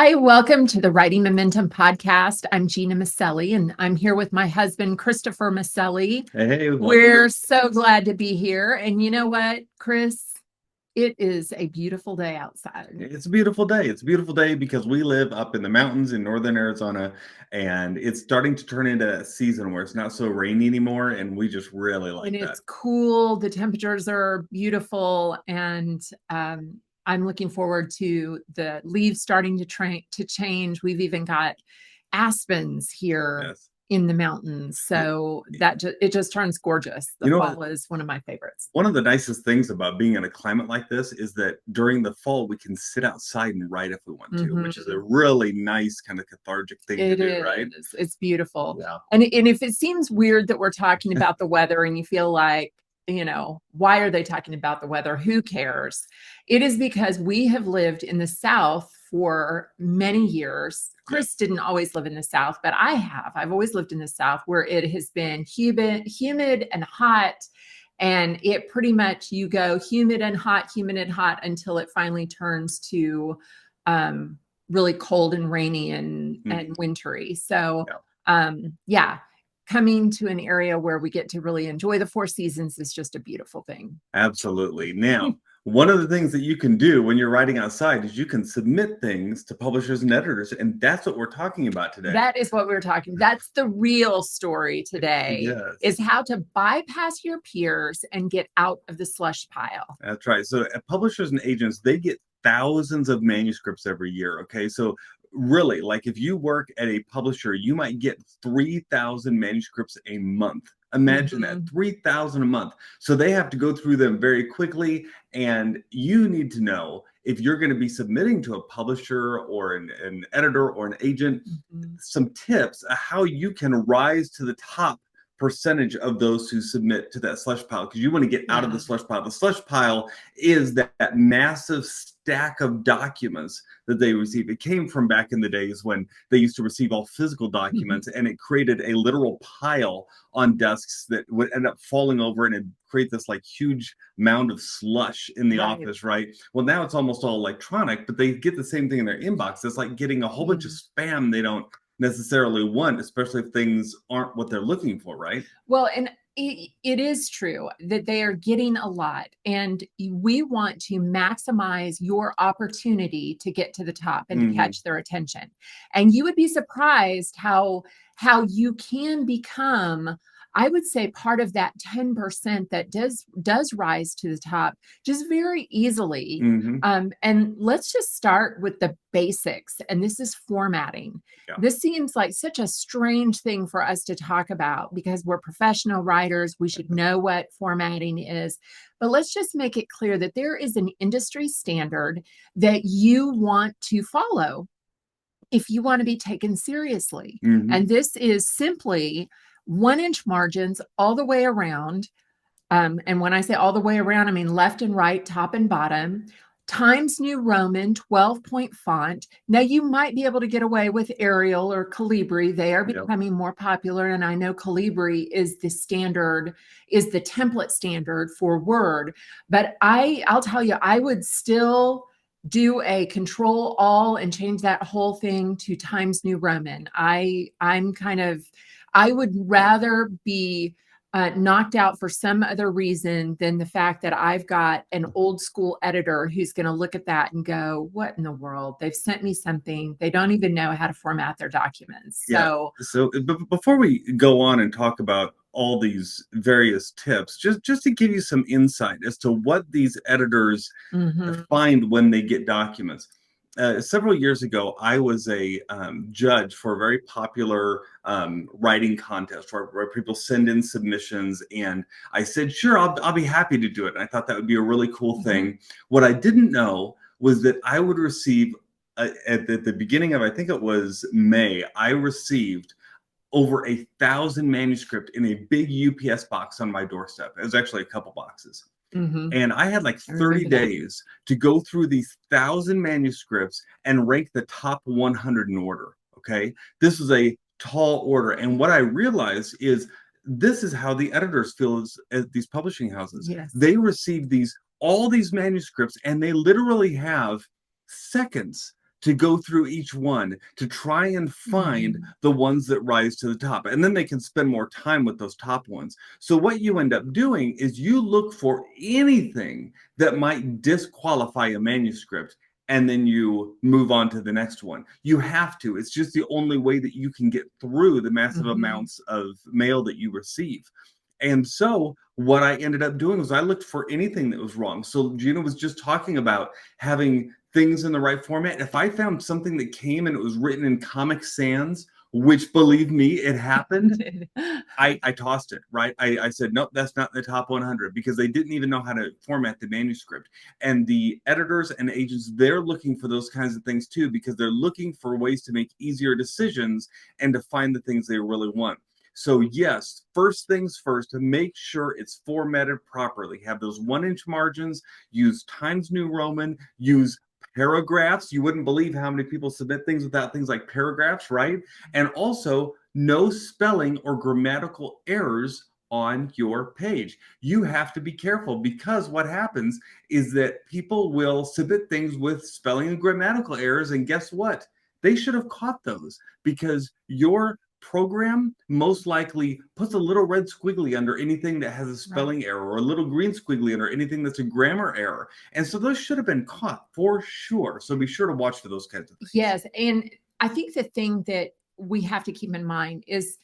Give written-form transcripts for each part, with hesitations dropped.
Hi, welcome to the Writing Momentum podcast. I'm Gena Maselli, and I'm here with my husband, Christopher Maselli. Hey, We're so glad to be here. And you know what, Chris? It is a beautiful day outside. it's a beautiful day. It's a beautiful day because we live up in the mountains in northern Arizona, and it's starting to turn into a season where it's not so rainy anymore, and we just really like And that. it's cool. The temperatures are beautiful, and I'm looking forward to the leaves starting to change. We've even got aspens here Yes. in the mountains, so it just turns gorgeous. The You know, fall is one of my favorites. one of the nicest things about being in a climate like this is that during the fall we can sit outside and write if we want to, which is a really nice kind of cathartic thing to It do, right? is. It's beautiful. Yeah. And if it seems weird that we're talking about the weather and you feel like, why are they talking about the weather? Who cares? It is because we have lived in the South for many years. Chris didn't always live in the South, but I have. I've always lived in the South where it has been humid and hot. And it pretty much, you go humid and hot until it finally turns to really cold and rainy and wintry. So, coming to an area where we get to really enjoy the four seasons is just a beautiful thing. Absolutely. Now, one of the things that you can do when you're writing outside is you can submit things to publishers and editors, and that's what we're talking about today. That is what we're talking. That's the real story today. Yes. Is how to bypass your peers and get out of the slush pile. That's right. So publishers and agents, they get thousands of manuscripts every year. Okay. So really, like if you work at a publisher, you might get 3,000 manuscripts a month. Imagine that, 3,000 a month. So they have to go through them very quickly. And you need to know if you're going to be submitting to a publisher or an editor or an agent, some tips on how you can rise to the top percentage of those who submit to that slush pile, because you want to get out of the slush pile. The slush pile is that massive stack of documents that they receive. It came from back in the days when they used to receive all physical documents, and it created a literal pile on desks that would end up falling over and it'd create this like huge mound of slush in the office, right? Well, now it's almost all electronic, but they get the same thing in their inbox. It's like getting a whole bunch of spam they don't necessarily want, especially if things aren't what they're looking for, right? Well, and it is true that they are getting a lot, and we want to maximize your opportunity to get to the top and to catch their attention. And you would be surprised how you can become, I would say, part of that 10% that does rise to the top just very easily. And let's just start with the basics. And this is formatting. This seems like such a strange thing for us to talk about because we're professional writers. We should know what formatting is. But let's just make it clear that there is an industry standard that you want to follow if you want to be taken seriously. And this is simply 1-inch margins all the way around. And when I say all the way around, I mean left and right, top and bottom, Times New Roman, 12-point font. Now, you might be able to get away with Arial or Calibri. They are becoming more popular. And I know Calibri is the standard, is the template standard for Word. But I'll tell you, I would still do a Control All and change that whole thing to Times New Roman. I would rather be knocked out for some other reason than the fact that I've got an old school editor who's going to look at that and go, what in the world? They've sent me something. They don't even know how to format their documents. So before we go on and talk about all these various tips, just to give you some insight as to what these editors find when they get documents. Several years ago, I was a judge for a very popular writing contest where people send in submissions, and I said, sure, I'll be happy to do it. And I thought that would be a really cool thing. What I didn't know was that I would receive at the beginning of, I think it was May, I received over 1,000 manuscripts in a big UPS box on my doorstep. It was actually a couple boxes. And I had like 30 days to go through these 1,000 manuscripts and rank the top 100 in order. Okay. This was a tall order. And what I realized is this is how the editors feel as these publishing houses. They receive all these manuscripts, and they literally have seconds to go through each one to try and find Mhm. the ones that rise to the top. And then they can spend more time with those top ones. So what you end up doing is you look for anything that might disqualify a manuscript, and then you move on to the next one. You have to. It's just the only way that you can get through the massive Mhm. amounts of mail that you receive. And so what I ended up doing was I looked for anything that was wrong. So Gina was just talking about having things in the right format. If I found something that came and it was written in Comic Sans, which believe me, it happened, I tossed it, right? I said, nope, that's not in the top 100 because they didn't even know how to format the manuscript. And the editors and agents, they're looking for those kinds of things too, because they're looking for ways to make easier decisions and to find the things they really want. So yes, first things first, to make sure it's formatted properly. Have those 1-inch margins, use Times New Roman, use paragraphs. You wouldn't believe how many people submit things without things like paragraphs, right? And also no spelling or grammatical errors on your page. You have to be careful because what happens is that people will submit things with spelling and grammatical errors, and guess what? They should have caught those because your program most likely puts a little red squiggly under anything that has a Right. spelling error or a little green squiggly under anything that's a grammar error. And so those should have been caught for sure. So be sure to watch for those kinds of things. Yes. And I think the thing that we have to keep in mind is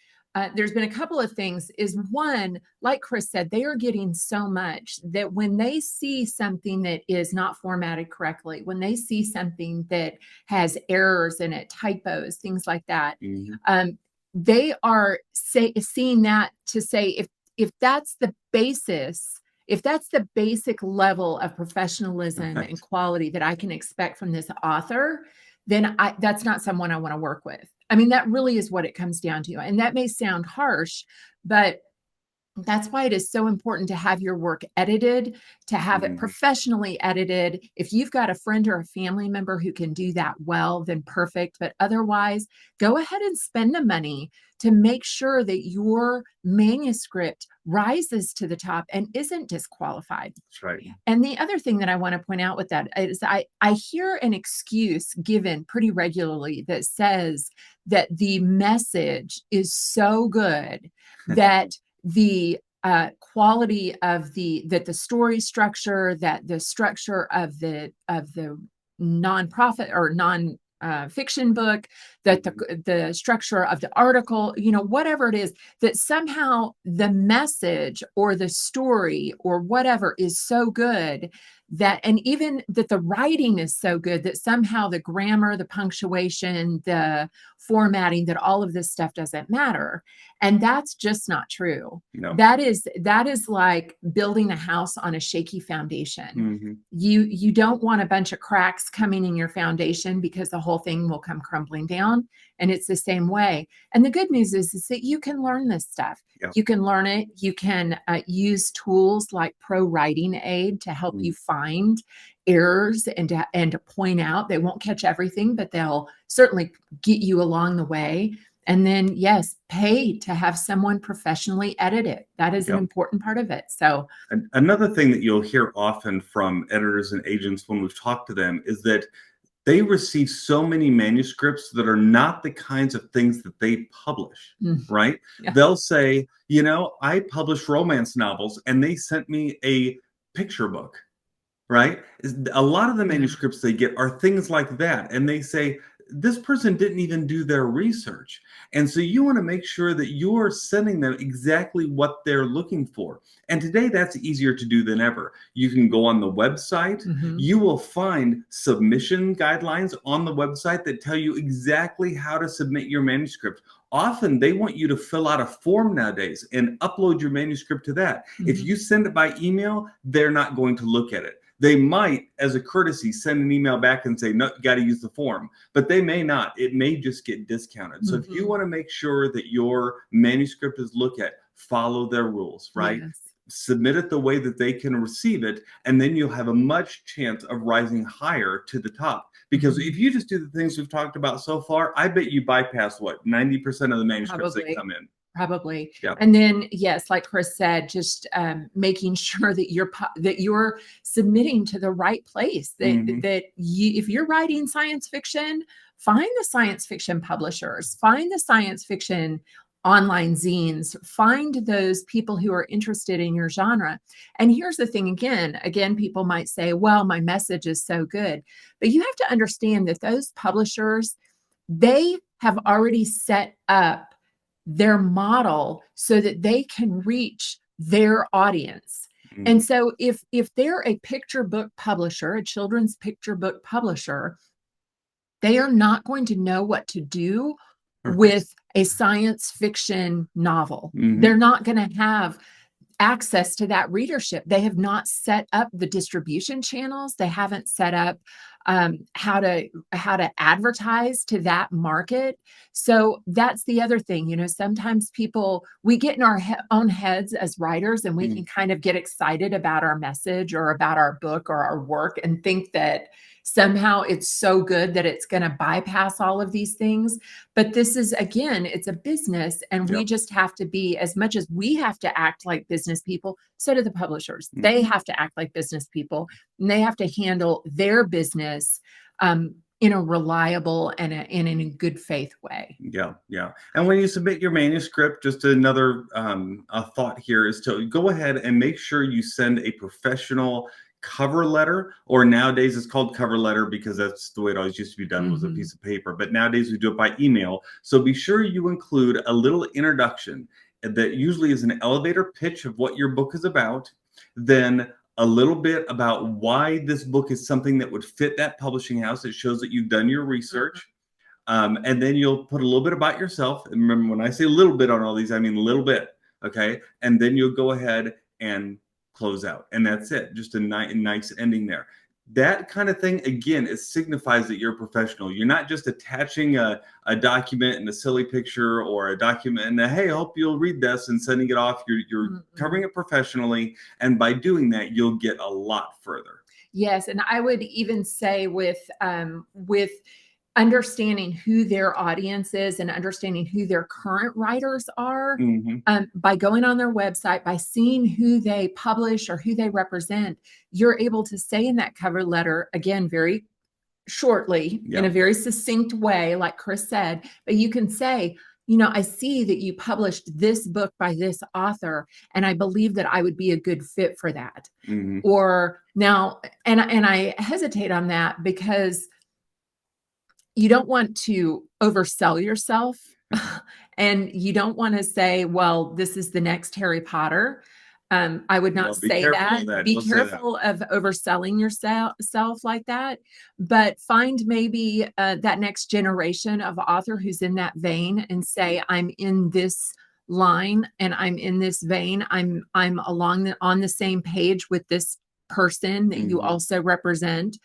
there's been a couple of things. Is one, like Chris said, they are getting so much that when they see something that is not formatted correctly, when they see something that has errors in it, typos, things like that, Mhm. they are seeing that to say, if that's the basis, if that's the basic level of professionalism and Right. quality that I can expect from this author, then that's not someone I want to work with. I mean, that really is what it comes down to. And that may sound harsh, but that's why it is so important to have your work edited, to have it Mhm. professionally edited. If you've got a friend or a family member who can do that well, then perfect. But otherwise, go ahead and spend the money to make sure that your manuscript rises to the top and isn't disqualified. That's right. And the other thing that I want to point out with that is I hear an excuse given pretty regularly that says that the message is so good that the quality of the story structure, that the structure of the nonprofit or non fiction book, that Mhm. the structure of the article, whatever it is, that somehow the message or the story or whatever is so good that, and even that the writing is so good that somehow the grammar, the punctuation, the formatting, that all of this stuff doesn't matter. And that's just not true. No. That is like building a house on a shaky foundation. Mhm. You don't want a bunch of cracks coming in your foundation because the whole thing will come crumbling down. And it's the same way. And the good news is that you can learn this stuff. Yeah. You can learn it. You can use tools like Pro Writing Aid to help Mm. you find errors and to point out. They won't catch everything, but they'll certainly get you along the way. And then, yes, pay to have someone professionally edit it. That is an Yeah. important part of it. So, And another thing that you'll hear often from editors and agents when we've talked to them is that they receive so many manuscripts that are not the kinds of things that they publish, mm, right? yeah. They'll say, I publish romance novels and they sent me a picture book, right? A lot of the Yeah. manuscripts they get are things like that. And they say, this person didn't even do their research. And so you want to make sure that you're sending them exactly what they're looking for. And today that's easier to do than ever. You can go on the website. Mhm. You will find submission guidelines on the website that tell you exactly how to submit your manuscript. Often they want you to fill out a form nowadays and upload your manuscript to that. If Mhm. you send it by email, they're not going to look at it. They might, as a courtesy, send an email back and say, no, you got to use the form, but they may not. It may just get discounted. So if you Mhm. want to make sure that your manuscript is looked at, follow their rules, right? Yes. Submit it the way that they can receive it, and then you'll have a much chance of rising higher to the top. Because Mhm. if you just do the things we've talked about so far, I bet you bypass what 90% of the manuscripts that Probably. come in. Probably. Yeah. And then, yes, like Chris said, just making sure that you're submitting to the right place. If you're writing science fiction, find the science fiction publishers, find the science fiction online zines, find those people who are interested in your genre. And here's the thing, again, people might say, well, my message is so good, but you have to understand that those publishers, they have already set up their model so that they can reach their audience. And so if they're a picture book publisher, a children's picture book publisher, they are not going to know what to do with a science fiction novel. They're not going to have access to that readership. They have not set up the distribution channels. They haven't set up how to advertise to that market. So that's the other thing. Sometimes we get in our own heads as writers, and we can kind of get excited about our message or about our book or our work and think that somehow it's so good that it's going to bypass all of these things. But this is, again, it's a business, and we just have to be, as much as we have to act like business people, so do the publishers. They have to act like business people, and they have to handle their business in a reliable and in a good faith way. Yeah. And when you submit your manuscript, just another a thought here is to go ahead and make sure you send a professional cover letter, or nowadays it's called cover letter because that's the way it always used to be done, was a piece of paper, but nowadays we do it by email. So be sure you include a little introduction that usually is an elevator pitch of what your book is about, then a little bit about why this book is something that would fit that publishing house. It shows that you've done your research. And then you'll put a little bit about yourself. And remember, when I say a little bit on all these, I mean a little bit. Okay. And then you'll go ahead and close out. And that's it. Just a nice ending there. That kind of thing, again, it signifies that you're a professional. You're not just attaching a document and a silly picture, or a document and hey, I hope you'll read this, and sending it off. You're covering it professionally. And by doing that, you'll get a lot further. Yes. And I would even say with understanding who their audience is and understanding who their current writers are, by going on their website, by seeing who they publish or who they represent, you're able to say in that cover letter, again, very shortly, in a very succinct way, like Chris said, but you can say, I see that you published this book by this author, and I believe that I would be a good fit for that. Or now, and I hesitate on that because you don't want to oversell yourself, and you don't want to say, well, this is the next Harry Potter. I would not say that. Be careful of overselling yourself like that, but find maybe that next generation of author who's in that vein, and say, I'm in this line and I'm in this vein. I'm on the same page with this person that you also represent.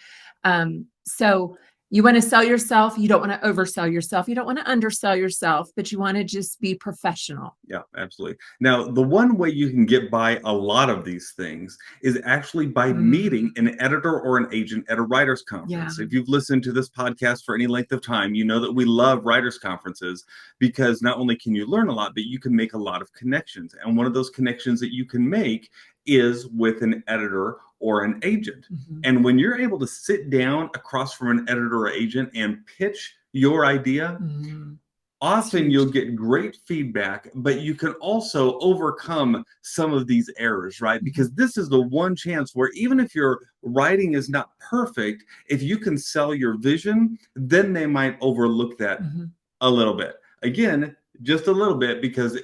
So you want to sell yourself. You don't want to oversell yourself. You don't want to undersell yourself, but you want to just be professional. Yeah, absolutely. Now, the one way you can get by a lot of these things is actually by meeting an editor or an agent at a writers conference. If you've listened to this podcast for any length of time, you know that we love writers conferences, because not only can you learn a lot, but you can make a lot of connections. And one of those connections that you can make is with an editor or an agent. And when you're able to sit down across from an editor or agent and pitch your idea, often you'll get great feedback, but you can also overcome some of these errors, right? Because this is the one chance where, even if your writing is not perfect, if you can sell your vision, then they might overlook that a little bit. Again, just a little bit, because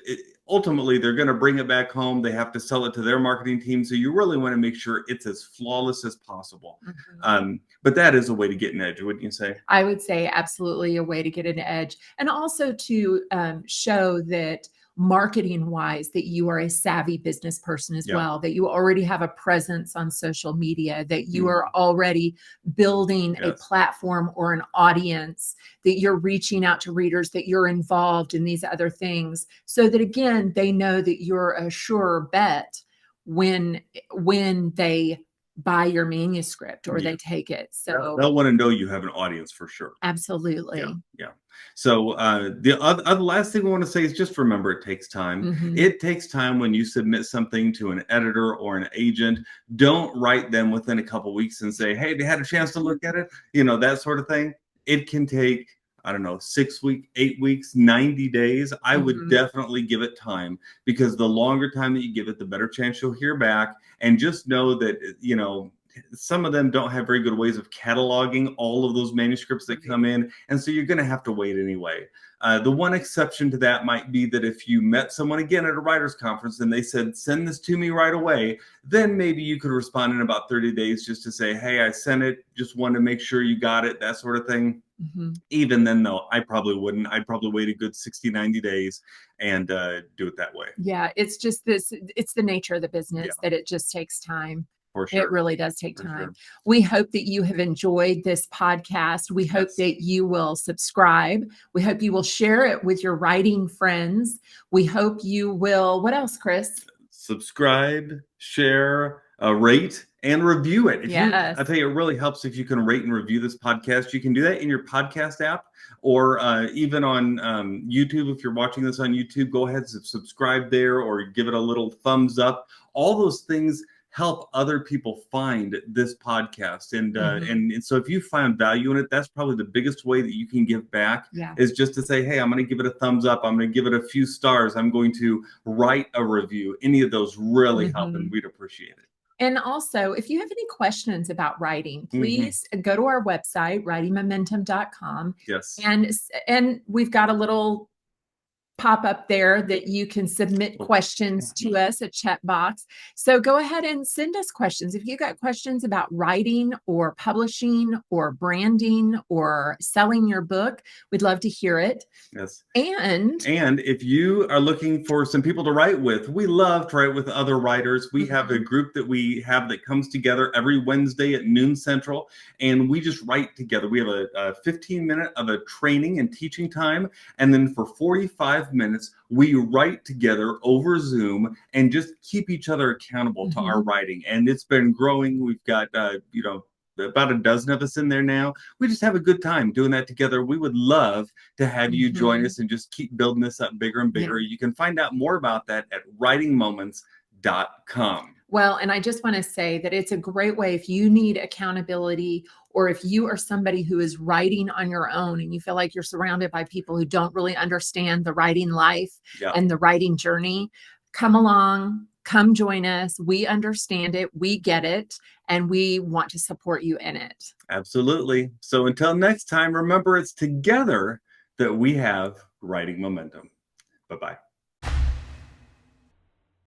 ultimately they're going to bring it back home. They have to sell it to their marketing team. So you really want to make sure it's as flawless as possible. But that is a way to get an edge, wouldn't you say? I would say absolutely a way to get an edge. And also to show that marketing wise, that you are a savvy business person as well, that you already have a presence on social media, that you are already building a platform or an audience, that you're reaching out to readers, that you're involved in these other things, so that, again, they know that you're a sure bet when they buy your manuscript or Yeah. they take it. So They'll want to know you have an audience for sure. absolutely. Yeah. So the other last thing I want to say is just remember it takes time. Mhm. It takes time when you submit something to an editor or an agent. Don't write them within a couple weeks and say, "Hey, they had a chance to look at it," that sort of thing. It can take, I don't know, 6 weeks, 8 weeks, 90 days. I would Mhm. definitely give it time, because the longer time that you give it, the better chance you'll hear back. And just know that, some of them don't have very good ways of cataloging all of those manuscripts that come in. And so you're going to have to wait anyway. The one exception to that might be that if you met someone again at a writer's conference and they said, "Send this to me right away," then maybe you could respond in about 30 days just to say, "Hey, I sent it. Just wanted to make sure you got it," that sort of thing. Mhm. Even then, though, I probably wouldn't. I'd probably wait a good 60, 90 days and do it that way. Yeah, it's just it's the nature of the Yeah, business that it just takes time. for It sure. really does take For time. sure. We hope that you have enjoyed this podcast. We hope Yes. that you will subscribe. We hope you will share it with your writing friends. We hope you will, what else, Chris? Subscribe, share, rate, and review it. Yes. I tell you, it really helps if you can rate and review this podcast. You can do that in your podcast app, or even on YouTube. If you're watching this on YouTube, go ahead and subscribe there, or give it a little thumbs up. All those things help other people find this podcast, and Mhm. so if you find value in it, that's probably the biggest way that you can give back, Yeah. is just to say, "Hey, I'm going to give it a thumbs up. I'm going to give it a few stars. I'm going to write a review." Any of those really help, and Mhm. we'd appreciate it. And also, if you have any questions about writing, Hmm. please go to our website, writingmomentum.com. Yes. And we've got a little pop up there that you can submit questions to us, a chat box. So go ahead and send us questions. If you got questions about writing or publishing or branding or selling your book, we'd love to hear it. Yes. And And if you are looking for some people to write with, we love to write with other writers. We have a group that we have that comes together every Wednesday at noon Central, and we just write together. We have a 15-minute of a training and teaching time, and then for 45 minutes, we write together over Zoom and just keep each other accountable to our writing. And it's been growing. We've got, about a dozen of us in there now. We just have a good time doing that together. We would love to have you join us and just keep building this up bigger and bigger. Yeah. You can find out more about that at writingmoments.com. Well, and I just want to say that it's a great way if you need accountability, or if you are somebody who is writing on your own and you feel like you're surrounded by people who don't really understand the writing life Yeah. and the writing journey. Come along, come join us. We understand it, we get it, and we want to support you in it. Absolutely. So until next time, remember, it's together that we have writing momentum. Bye-bye.